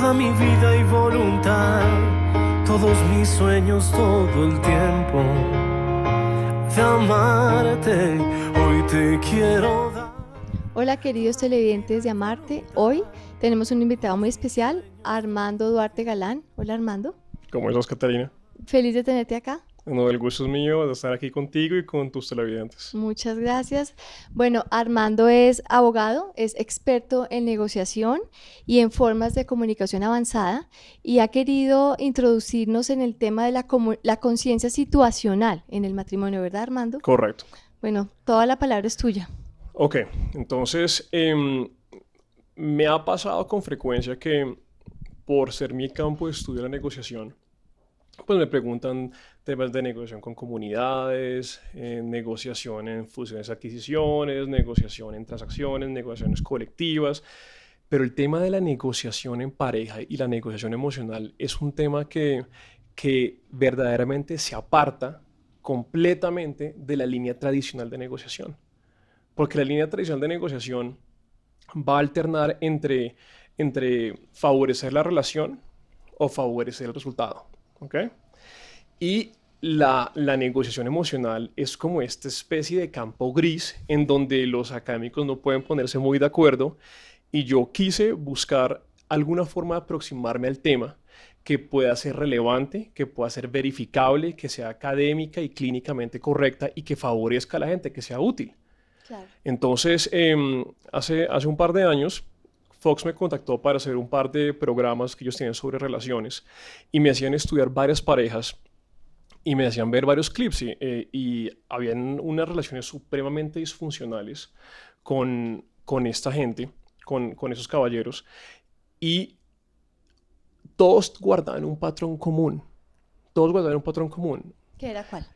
toda mi vida y voluntad, todos mis sueños, todo el tiempo de amarte, hoy te quiero dar. Hola queridos televidentes de Amarte, hoy tenemos un invitado muy especial, Armando Duarte Galán. Hola Armando. ¿Cómo estás, Catarina? Feliz de tenerte acá. No, el gusto es mío de estar aquí contigo y con tus televidentes. Muchas gracias. Bueno, Armando es abogado, es experto en negociación y en formas de comunicación avanzada y ha querido introducirnos en el tema de la conciencia situacional en el matrimonio, ¿verdad, Armando? Correcto. Bueno, toda la palabra es tuya. Ok, entonces me ha pasado con frecuencia que por ser mi campo de estudio la negociación, pues me preguntan temas de negociación con comunidades, negociación en fusiones y adquisiciones, negociación en transacciones, negociaciones colectivas, pero el tema de la negociación en pareja y la negociación emocional es un tema que verdaderamente se aparta completamente de la línea tradicional de negociación. Porque la línea tradicional de negociación va a alternar entre favorecer la relación o favorecer el resultado. ¿Okay? Y la negociación emocional es como esta especie de campo gris en donde los académicos no pueden ponerse muy de acuerdo y yo quise buscar alguna forma de aproximarme al tema que pueda ser relevante, que pueda ser verificable, que sea académica y clínicamente correcta y que favorezca a la gente, que sea útil. Claro. Entonces, hace un par de años, Fox me contactó para hacer un par de programas que ellos tenían sobre relaciones y me hacían estudiar varias parejas y me hacían ver varios clips y habían unas relaciones supremamente disfuncionales con esta gente, con esos caballeros, y todos guardaban un patrón común. Todos guardaban un patrón común. ¿Qué era cuál?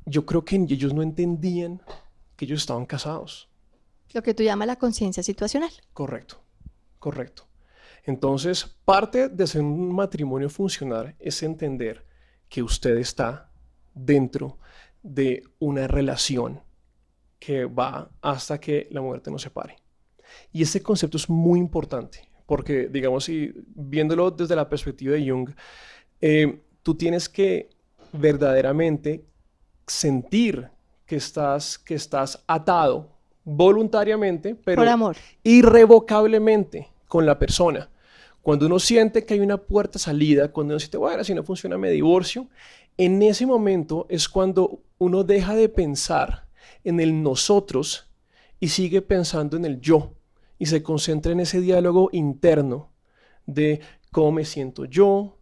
Yo creo que ellos no entendían que ellos estaban casados. Lo que tú llamas la conciencia situacional. Correcto, correcto. Entonces, parte de hacer un matrimonio funcionar es entender que usted está dentro de una relación que va hasta que la muerte nos separe. Y ese concepto es muy importante, porque, digamos, y viéndolo desde la perspectiva de Jung, tú tienes que verdaderamente sentir que estás atado voluntariamente, pero por amor, irrevocablemente con la persona. Cuando uno siente que hay una puerta salida, cuando uno siente, bueno, si no funciona me divorcio, en ese momento es cuando uno deja de pensar en el nosotros y sigue pensando en el yo y se concentra en ese diálogo interno de cómo me siento yo,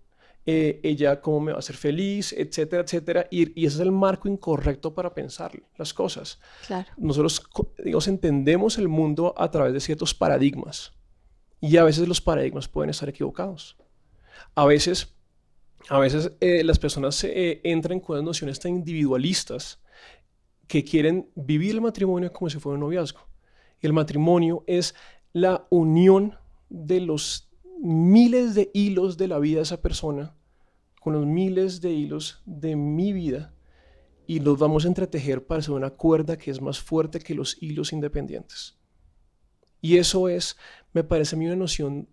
ella cómo me va a hacer feliz, etcétera, etcétera. Y ese es el marco incorrecto para pensar las cosas. claro. Nosotros, digamos, entendemos el mundo a través de ciertos paradigmas. Y a veces los paradigmas pueden estar equivocados. A veces las personas entran con unas nociones tan individualistas que quieren vivir el matrimonio como si fuera un noviazgo. El matrimonio es la unión de los miles de hilos de la vida de esa persona con los miles de hilos de mi vida y los vamos a entretejer para hacer una cuerda que es más fuerte que los hilos independientes. Y eso es, me parece a mí una noción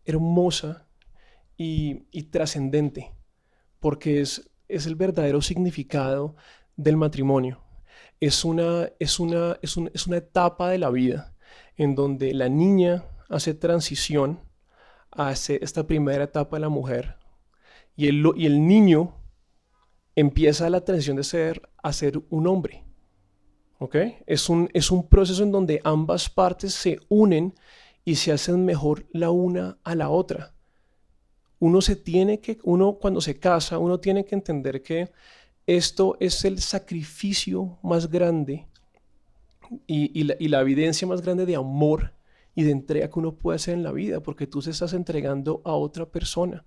hermosa y trascendente, porque es el verdadero significado del matrimonio. Es una etapa de la vida en donde la niña hace transición hace esta primera etapa de la mujer y el niño empieza la transición de ser a ser un hombre. ¿Okay? Es un proceso en donde ambas partes se unen y se hacen mejor la una a la otra. Uno cuando se casa, uno tiene que entender que esto es el sacrificio más grande y la evidencia más grande de amor y de entrega que uno puede hacer en la vida, porque tú se estás entregando a otra persona.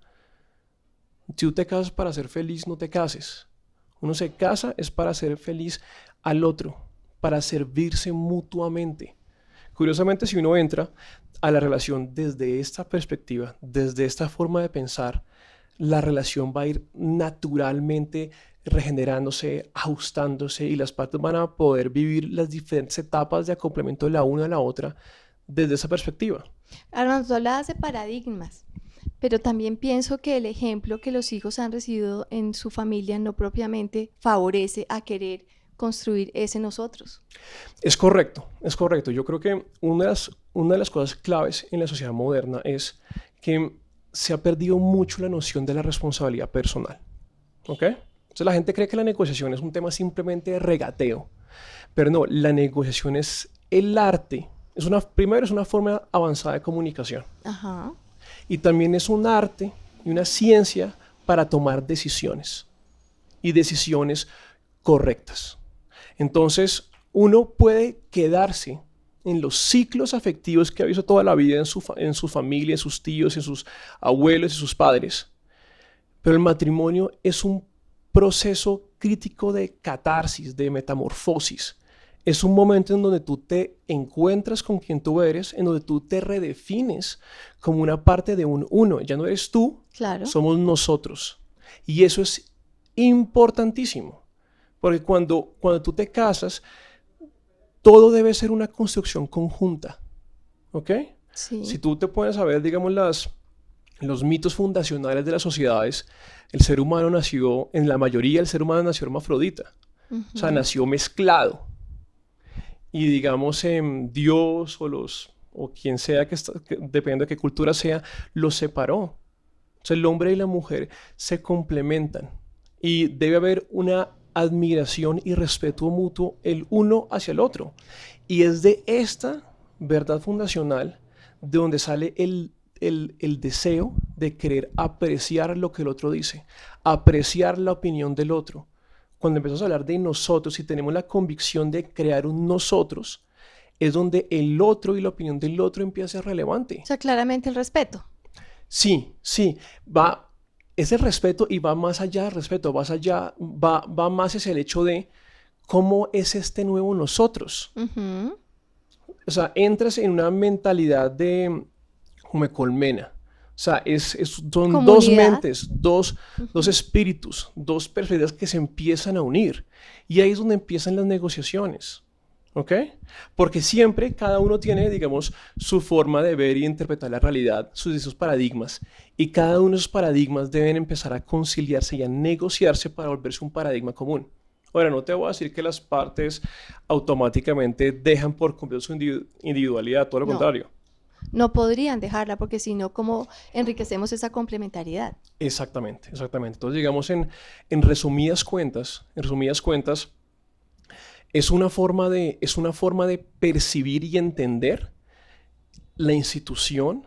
Si tú te casas para ser feliz, no te cases. Uno se casa es para ser feliz al otro, para servirse mutuamente. Curiosamente, si uno entra a la relación desde esta perspectiva, desde esta forma de pensar, la relación va a ir naturalmente regenerándose, ajustándose y las partes van a poder vivir las diferentes etapas de acoplamiento de la una a la otra desde esa perspectiva. Armando, tú hablabas de paradigmas, pero también pienso que el ejemplo que los hijos han recibido en su familia no propiamente favorece a querer construir ese nosotros. Es correcto, es correcto. Yo creo que una de las cosas claves en la sociedad moderna es que se ha perdido mucho la noción de la responsabilidad personal. ¿Ok? Entonces la gente cree que la negociación es un tema simplemente de regateo, pero no, la negociación es el arte. Primero es una forma avanzada de comunicación Ajá. y también es un arte y una ciencia para tomar decisiones y decisiones correctas. Entonces, uno puede quedarse en los ciclos afectivos que ha visto toda la vida en su familia, en sus tíos, en sus abuelos y sus padres. Pero el matrimonio es un proceso crítico de catarsis, de metamorfosis. Es un momento en donde tú te encuentras con quien tú eres, en donde tú te redefines como una parte de un uno. Ya no eres tú, Claro. somos nosotros. Y eso es importantísimo. Porque cuando tú te casas, todo debe ser una construcción conjunta. ¿Ok? Sí. Si tú te pones a ver, digamos, los mitos fundacionales de las sociedades, el ser humano nació, en la mayoría el ser humano nació hermafrodita. O sea, nació mezclado. Y digamos, Dios o quien sea depende de qué cultura sea, los separó. O sea, el hombre y la mujer se complementan. Y debe haber una admiración y respeto mutuo el uno hacia el otro. Y es de esta verdad fundacional de donde sale el deseo de querer apreciar lo que el otro dice, apreciar la opinión del otro. Cuando empezamos a hablar de nosotros y tenemos la convicción de crear un nosotros, es donde el otro y la opinión del otro empieza a ser relevante. O sea, claramente el respeto. Sí, es el respeto y va más allá del respeto, va más hacia el hecho de cómo es este nuevo nosotros. O sea, entras en una mentalidad de como de colmena. O sea, son Comunidad. dos mentes, dos espíritus, dos perspectivas que se empiezan a unir. Y ahí es donde empiezan las negociaciones. ¿Ok? Porque siempre cada uno tiene, digamos, su forma de ver y interpretar la realidad, sus paradigmas. Y cada uno de esos paradigmas deben empezar a conciliarse y a negociarse para volverse un paradigma común. Ahora, no te voy a decir que las partes automáticamente dejan por completo su individualidad, todo lo contrario. No podrían dejarla porque si no, ¿cómo enriquecemos esa complementariedad? Exactamente. Entonces, digamos, en resumidas cuentas, es una forma de percibir y entender la institución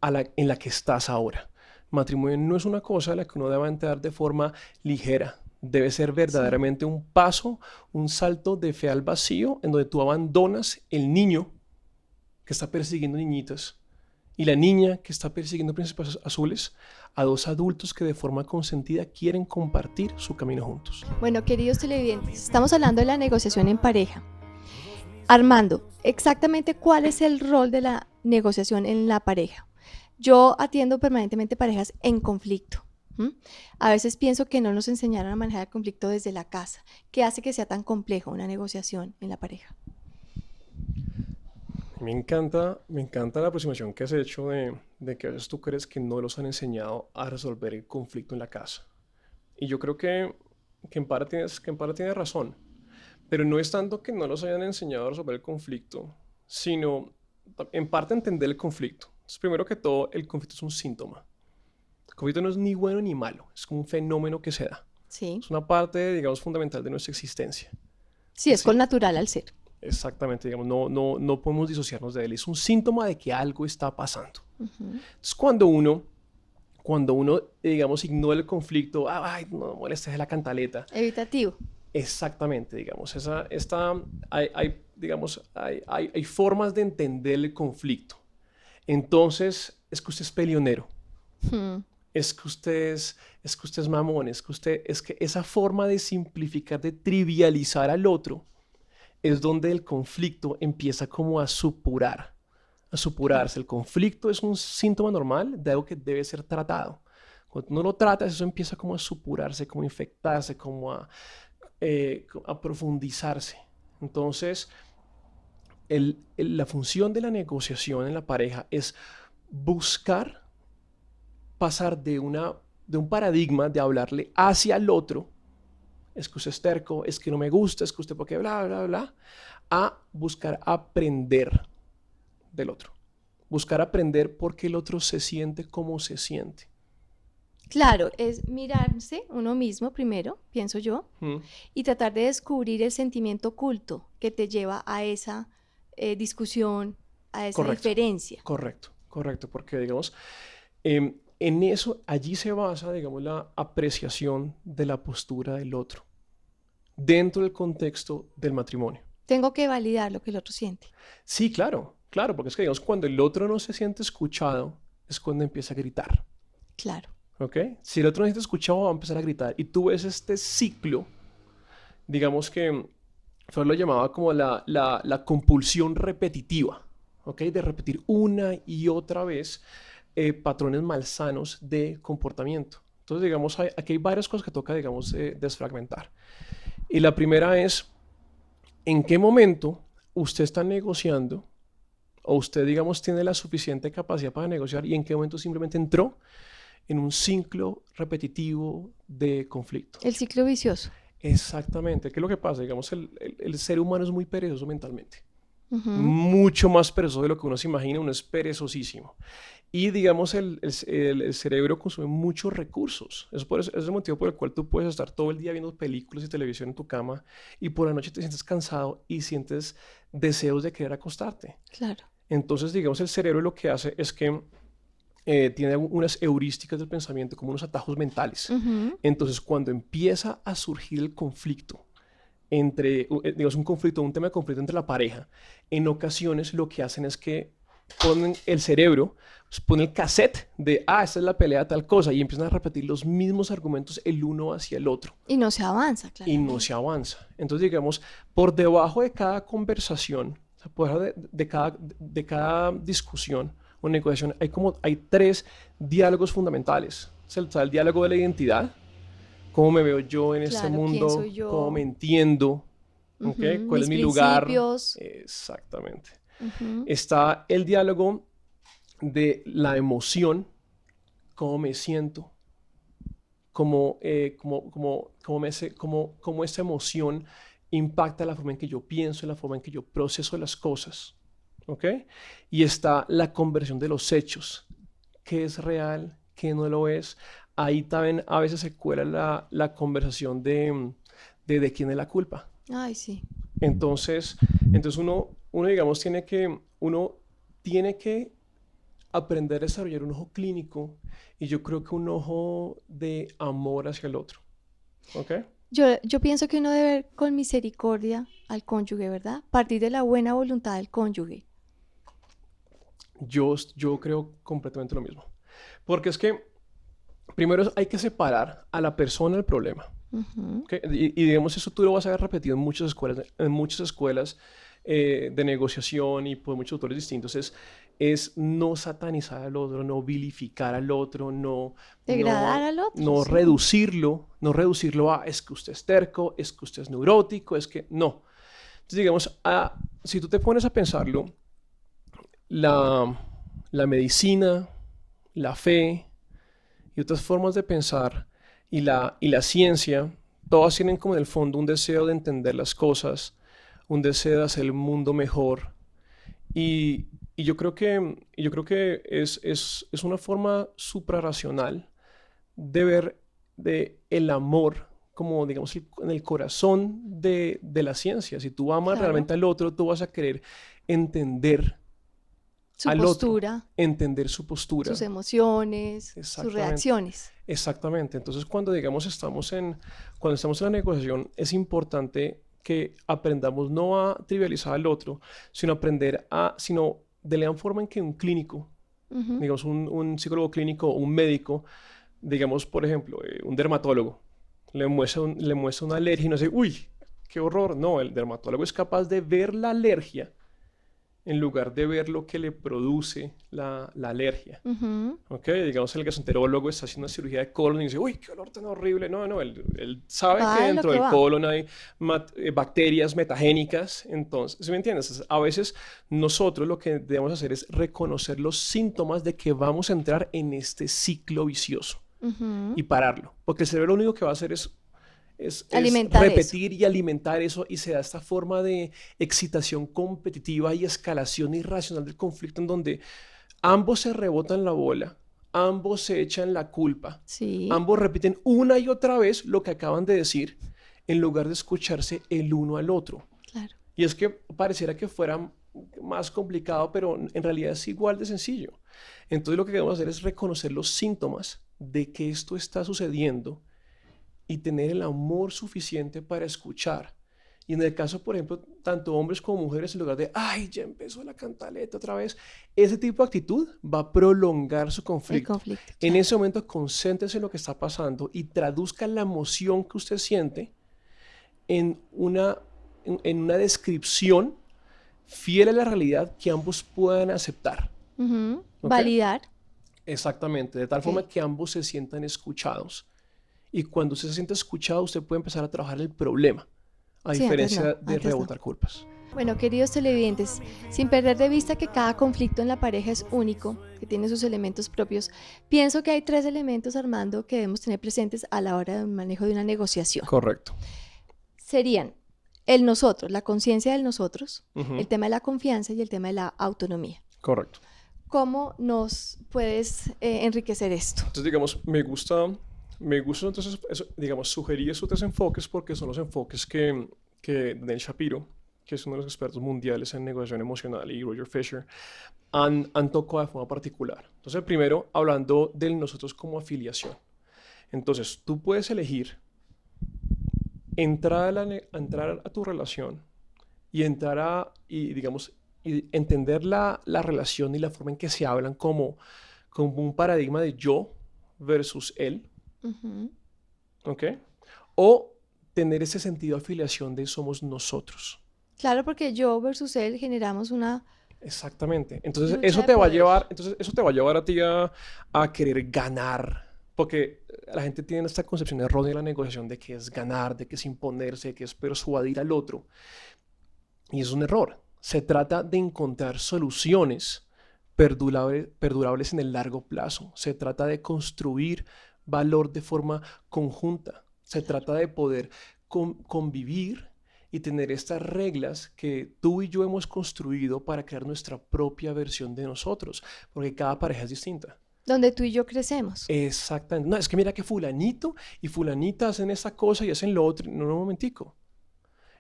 en la que estás ahora. Matrimonio no es una cosa a la que uno debe entrar de forma ligera. Debe ser verdaderamente un paso, un salto de fe al vacío, en donde tú abandonas el niño que está persiguiendo niñitas y la niña que está persiguiendo príncipes azules a dos adultos que de forma consentida quieren compartir su camino juntos. Bueno, queridos televidentes, estamos hablando de la negociación en pareja. Armando, exactamente cuál es el rol de la negociación en la pareja. Yo atiendo permanentemente parejas en conflicto. A veces pienso que no nos enseñaron a manejar el conflicto desde la casa. ¿Qué hace que sea tan complejo una negociación en la pareja? Me encanta la aproximación que has hecho de que a veces tú crees que no los han enseñado a resolver el conflicto en la casa. Y yo creo que en parte tienes razón. Pero no es tanto que no los hayan enseñado a resolver el conflicto, sino en parte entender el conflicto. Entonces, primero que todo, el conflicto es un síntoma. El conflicto no es ni bueno ni malo, es como un fenómeno que se da. Sí. Es una parte, digamos, fundamental de nuestra existencia. Sí, es connatural al ser. Exactamente, digamos, no podemos disociarnos de él. Es un síntoma de que algo está pasando. Entonces, cuando uno, digamos, ignora el conflicto, ay, no molestes de la cantaleta. Evitativo. Exactamente, digamos, hay formas de entender el conflicto. Entonces, es que usted es peleonero. Es que usted es mamón, es que esa forma de simplificar, de trivializar al otro, es donde el conflicto empieza como a supurarse. El conflicto es un síntoma normal de algo que debe ser tratado. Cuando uno lo trata, eso empieza como a supurarse, como a infectarse, como a profundizarse. Entonces, la función de la negociación en la pareja es buscar pasar de un paradigma de hablarle hacia el otro, es que usted es terco, es que no me gusta, es que usted porque bla, bla, bla, a buscar aprender del otro. Buscar aprender por qué el otro se siente como se siente. Claro, es mirarse uno mismo primero, pienso yo, y tratar de descubrir el sentimiento oculto que te lleva a esa discusión, a esa diferencia. Correcto, porque digamos, en eso, allí se basa, digamos, la apreciación de la postura del otro, dentro del contexto del matrimonio. Tengo que validar lo que el otro siente. Sí, claro, porque es que, digamos, cuando el otro no se siente escuchado, es cuando empieza a gritar. Claro. ¿Ok? Si el otro no se siente escuchado, va a empezar a gritar. Y tú ves este ciclo, digamos que Freud lo llamaba como la compulsión repetitiva, ¿ok? De repetir una y otra vez patrones malsanos de comportamiento. Entonces, digamos, aquí hay varias cosas que toca, digamos, desfragmentar. Y la primera es, ¿en qué momento usted está negociando o usted, digamos, tiene la suficiente capacidad para negociar y en qué momento simplemente entró en un ciclo repetitivo de conflicto? El ciclo vicioso. Exactamente. ¿Qué es lo que pasa? Digamos, el ser humano es muy perezoso mentalmente. Mucho más perezoso de lo que uno se imagina. Uno es perezosísimo. Y, digamos, el cerebro consume muchos recursos. Es el motivo por el cual tú puedes estar todo el día viendo películas y televisión en tu cama y por la noche te sientes cansado y sientes deseos de querer acostarte. Claro. Entonces, digamos, el cerebro lo que hace es que tiene unas heurísticas del pensamiento, como unos atajos mentales. Entonces, cuando empieza a surgir el conflicto entre, digamos, un tema de conflicto entre la pareja, en ocasiones lo que hacen es que ponen el cerebro, pone el cassette de, esta es la pelea tal cosa, y empiezan a repetir los mismos argumentos el uno hacia el otro. Y no se avanza, claro. Y no se avanza. Entonces, digamos, por debajo de cada conversación, por debajo de cada discusión o negociación, hay 3 diálogos fundamentales. Está el diálogo de la identidad, cómo me veo yo en este mundo, quién soy yo, cómo me entiendo, ¿okay? ¿Cuál es mi lugar? Exactamente. Está el diálogo de la emoción, cómo me siento, cómo esa emoción impacta la forma en que yo pienso, la forma en que yo proceso las cosas. ¿Ok? Y está la conversión de los hechos. ¿Qué es real? ¿Qué no lo es? Ahí también a veces se cuela la conversación de quién es la culpa. Ay, sí. Entonces uno digamos, uno tiene que aprender a desarrollar un ojo clínico y yo creo que un ojo de amor hacia el otro. ¿Ok? Yo pienso que uno debe ver con misericordia al cónyuge, ¿verdad? Partir de la buena voluntad del cónyuge. Yo creo completamente lo mismo. Porque es que primero hay que separar a la persona del problema. ¿Okay? Y digamos, eso tú lo vas a ver repetido en muchas escuelas de negociación y por muchos autores distintos. Es no satanizar al otro, no vilificar al otro, no degradar al otro. No reducirlo a es que usted es terco, es que usted es neurótico, es que no. Entonces, digamos, si tú te pones a pensarlo, la medicina, la fe y otras formas de pensar y la ciencia, todas tienen como en el fondo un deseo de entender las cosas, un deseo de hacer el mundo mejor. Y yo creo que es una forma suprarracional de ver el amor como, digamos, en el corazón de la ciencia. Si tú amas realmente al otro, tú vas a querer entender su postura, entender su postura, sus emociones, sus reacciones. Exactamente. Entonces, cuando estamos en la negociación, es importante que aprendamos no a trivializar al otro, sino de la forma en que un clínico, digamos, un psicólogo clínico o un médico, digamos, por ejemplo, un dermatólogo, le muestra una alergia y no dice, uy, qué horror. No, el dermatólogo es capaz de ver la alergia en lugar de ver lo que le produce la alergia. Ujú. ¿Ok? Digamos, el gastroenterólogo está haciendo una cirugía de colon y dice, uy, qué olor tan horrible. No, no, él sabe que Va de lo dentro que del va. colon hay bacterias metagénicas. Entonces, ¿sí me entiendes? A veces nosotros lo que debemos hacer es reconocer los síntomas de que vamos a entrar en este ciclo vicioso Ujú. y pararlo. Porque el cerebro lo único que va a hacer es Alimentar eso. repetir y alimentar eso y se da esta forma de excitación competitiva y escalación irracional del conflicto en donde ambos se rebotan la bola, ambos se echan la culpa, Sí, ambos repiten una y otra vez lo que acaban de decir en lugar de escucharse el uno al otro. claro. Y es que pareciera que fuera más complicado, pero en realidad es igual de sencillo. Entonces lo que debemos hacer es reconocer los síntomas de que esto está sucediendo y tener el amor suficiente para escuchar. Y en el caso, por ejemplo, tanto hombres como mujeres, en lugar de, ay, ya empezó la cantaleta otra vez, ese tipo de actitud va a prolongar su El conflicto. conflicto, En claro. ese momento, concéntrese en lo que está pasando y traduzca la emoción que usted siente en una descripción fiel a la realidad que ambos puedan aceptar. Ujú. ¿Ok? Validar. Exactamente, de tal Ok. forma que ambos se sientan escuchados. Y cuando usted se siente escuchado, usted puede empezar a trabajar el problema, a Sí, antes diferencia no, de antes no. rebotar culpas. Bueno, queridos televidentes, sin perder de vista que cada conflicto en la pareja es único, que tiene sus elementos propios, pienso que hay 3 elementos, Armando, que debemos tener presentes a la hora del manejo de una negociación. Correcto. Serían el nosotros, la conciencia del nosotros, Ujú. el tema de la confianza y el tema de la autonomía. Correcto. ¿Cómo nos puedes enriquecer esto? Entonces, digamos, me gusta entonces, digamos, sugerir esos 3 enfoques porque son los enfoques que Daniel Shapiro, que es uno de los expertos mundiales en negociación emocional, y Roger Fisher, han tocado de forma particular. Entonces, primero, hablando del nosotros como afiliación. Entonces, tú puedes elegir entrar a tu relación y digamos, y entender la relación y la forma en que se hablan como un paradigma de yo versus él, Ujú. ¿ok? O tener ese sentido de afiliación de somos nosotros. Claro, porque yo versus él generamos una Exactamente. Entonces lucha eso de te va a poder. llevar, a ti a querer ganar, porque la gente tiene esta concepción errónea de la negociación de que es ganar, de que es imponerse, de que es persuadir al otro. Y es un error. Se trata de encontrar soluciones perdurables en el largo plazo. Se trata de construir valor de forma conjunta. Se trata de poder convivir y tener estas reglas que tú y yo hemos construido para crear nuestra propia versión de nosotros, porque cada pareja es distinta. Donde tú y yo crecemos. Exactamente. No, es que mira que fulanito y fulanita hacen esta cosa y hacen lo otro. No, no, un momentico.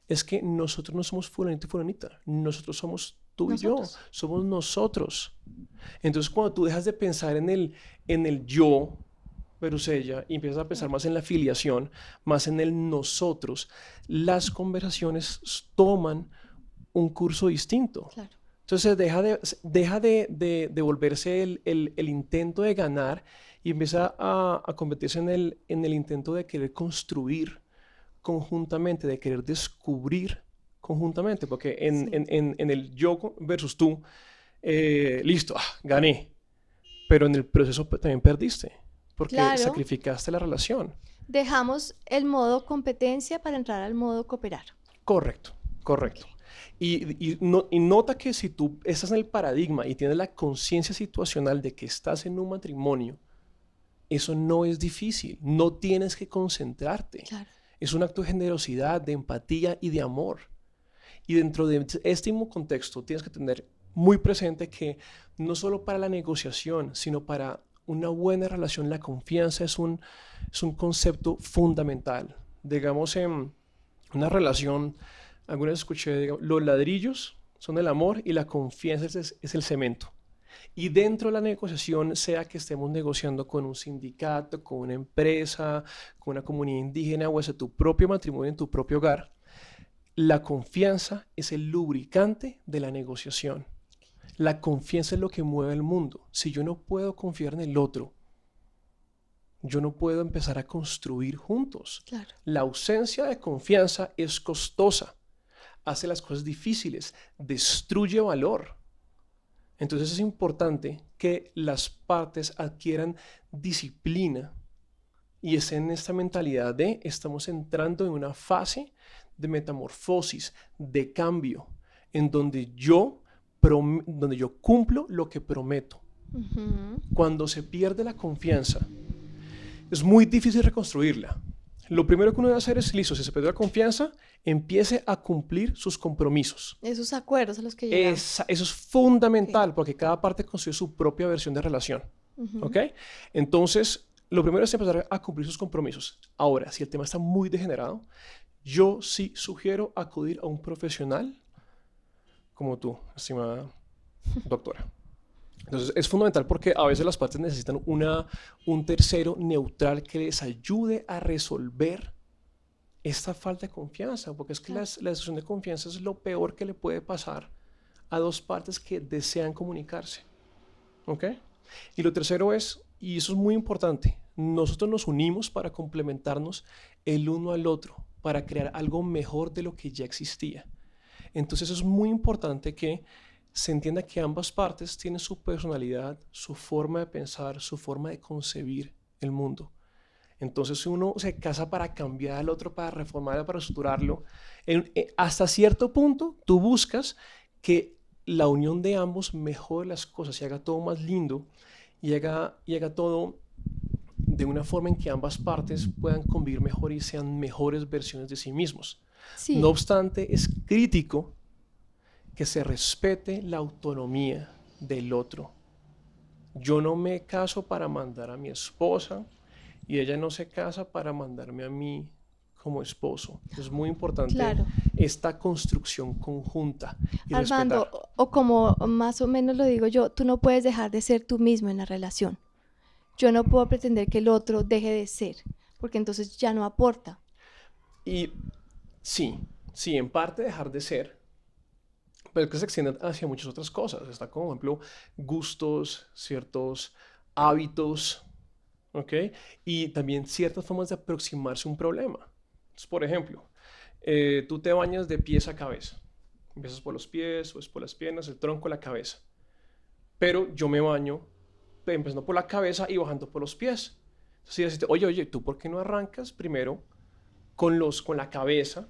Es que nosotros no somos fulanito y fulanita. Nosotros somos tú y yo. Nosotros. Somos nosotros. Entonces, cuando tú dejas de pensar en el yo versus ella y empiezas a pensar más en la afiliación, más en el nosotros, las conversaciones toman un curso distinto. Claro. Entonces deja de volverse el intento de ganar y empieza a convertirse en el intento de querer construir conjuntamente, de querer descubrir conjuntamente, porque en, Sí. en, en, en el yo versus tú, listo, gané, pero en el proceso también perdiste, porque Claro. sacrificaste la relación. Dejamos el modo competencia para entrar al modo cooperar. Correcto, correcto. Y nota que si tú estás en el paradigma y tienes la conciencia situacional de que estás en un matrimonio, eso no es difícil, no tienes que concentrarte. Claro. Es un acto de generosidad, de empatía y de amor. Y dentro de este mismo contexto tienes que tener muy presente que no solo para la negociación, sino para una buena relación, la confianza es un concepto fundamental. Digamos, en una relación, alguna vez escuché, digamos, los ladrillos son el amor y la confianza es el cemento. Y dentro de la negociación, sea que estemos negociando con un sindicato, con una empresa, con una comunidad indígena o hasta tu propio matrimonio en tu propio hogar, la confianza es el lubricante de la negociación. La confianza es lo que mueve el mundo. Si yo no puedo confiar en el otro, yo no puedo empezar a construir juntos. Claro. La ausencia de confianza es costosa. hace las cosas difíciles, destruye valor. Entonces es importante que las partes adquieran disciplina y estén en esta mentalidad de estamos entrando en una fase de metamorfosis, de cambio, en donde yo cumplo lo que prometo. Cuando se pierde la confianza, es muy difícil reconstruirla. Lo primero que uno debe hacer es, listo, si se perdió la confianza, empiece a cumplir sus compromisos. Esos acuerdos a los que llegamos. Eso es fundamental, porque cada parte construye su propia versión de relación. ¿Ok? Entonces, lo primero es empezar a cumplir sus compromisos. Ahora, si el tema está muy degenerado, yo sí sugiero acudir a un profesional como tú, estimada doctora. Entonces es fundamental porque a veces las partes necesitan un tercero neutral que les ayude a resolver esta falta de confianza, porque es que la destrucción de confianza es lo peor que le puede pasar a dos partes que desean comunicarse. ¿Ok? Y lo tercero es, y eso es muy importante, nosotros nos unimos para complementarnos el uno al otro, para crear algo mejor de lo que ya existía. Entonces es muy importante que se entienda que ambas partes tienen su personalidad, su forma de pensar, su forma de concebir el mundo. Entonces si uno se casa para cambiar al otro, para reformarlo, para estructurarlo, hasta cierto punto tú buscas que la unión de ambos mejore las cosas y haga todo más lindo y haga todo de una forma en que ambas partes puedan convivir mejor y sean mejores versiones de sí mismos. Sí. No obstante, es crítico que se respete la autonomía del otro. Yo no me caso para mandar a mi esposa y ella no se casa para mandarme a mí como esposo. Es muy importante esta construcción conjunta y Armando, respetar. O como más o menos lo digo yo, tú no puedes dejar de ser tú mismo en la relación. Yo no puedo pretender que el otro deje de ser, porque entonces ya no aporta. Y sí, en parte dejar de ser, pero es que se extiende hacia muchas otras cosas. Está como, por ejemplo, gustos, ciertos hábitos, ¿ok? Y también ciertas formas de aproximarse a un problema. Entonces, por ejemplo, tú te bañas de pies a cabeza. Empiezas por los pies, o es por las piernas, el tronco, la cabeza. Pero yo me baño empezando por la cabeza y bajando por los pies. Entonces, decirte, oye, ¿tú por qué no arrancas primero con la cabeza?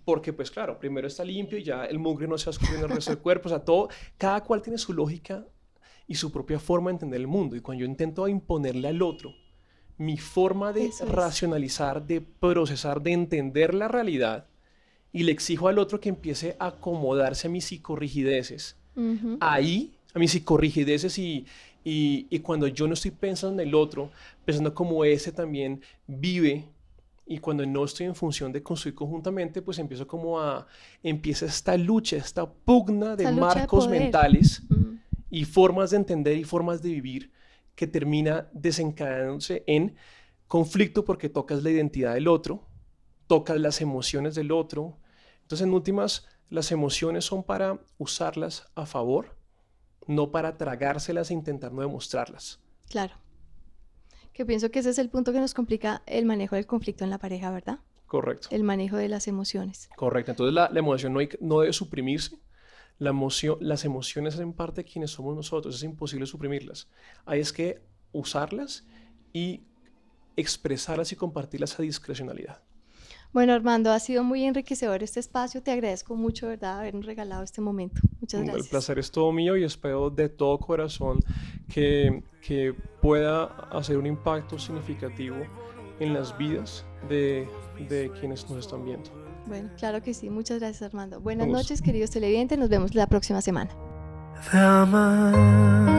Porque, pues claro, primero está limpio y ya el mugre no se va escurriendo el resto del cuerpo. O sea, cada cual tiene su lógica y su propia forma de entender el mundo. Y cuando yo intento imponerle al otro mi forma de racionalizar, de procesar, de entender la realidad, y le exijo al otro que empiece a acomodarse a mis psicorrigideces, a mis psicorrigideces y cuando yo no estoy pensando en el otro, pensando como ese también vive, y cuando no estoy en función de construir conjuntamente, pues empieza esta lucha, esta pugna de marcos mentales y formas de entender y formas de vivir que termina desencadenándose en conflicto porque tocas la identidad del otro, tocas las emociones del otro. Entonces, en últimas, las emociones son para usarlas a favor, no para tragárselas e intentar no demostrarlas. Claro. Que pienso que ese es el punto que nos complica el manejo del conflicto en la pareja, ¿verdad? Correcto. El manejo de las emociones. Correcto. Entonces la emoción no debe suprimirse. Las emociones hacen parte de quienes somos nosotros. Es imposible suprimirlas. Hay es que usarlas y expresarlas y compartirlas a discrecionalidad. Bueno, Armando, ha sido muy enriquecedor este espacio. Te agradezco mucho, ¿verdad?, habernos regalado este momento. Muchas gracias. El placer es todo mío y espero de todo corazón que pueda hacer un impacto significativo en las vidas de quienes nos están viendo. Bueno, claro que sí. Muchas gracias, Armando. Buenas noches, queridos televidentes. Nos vemos la próxima semana. De amar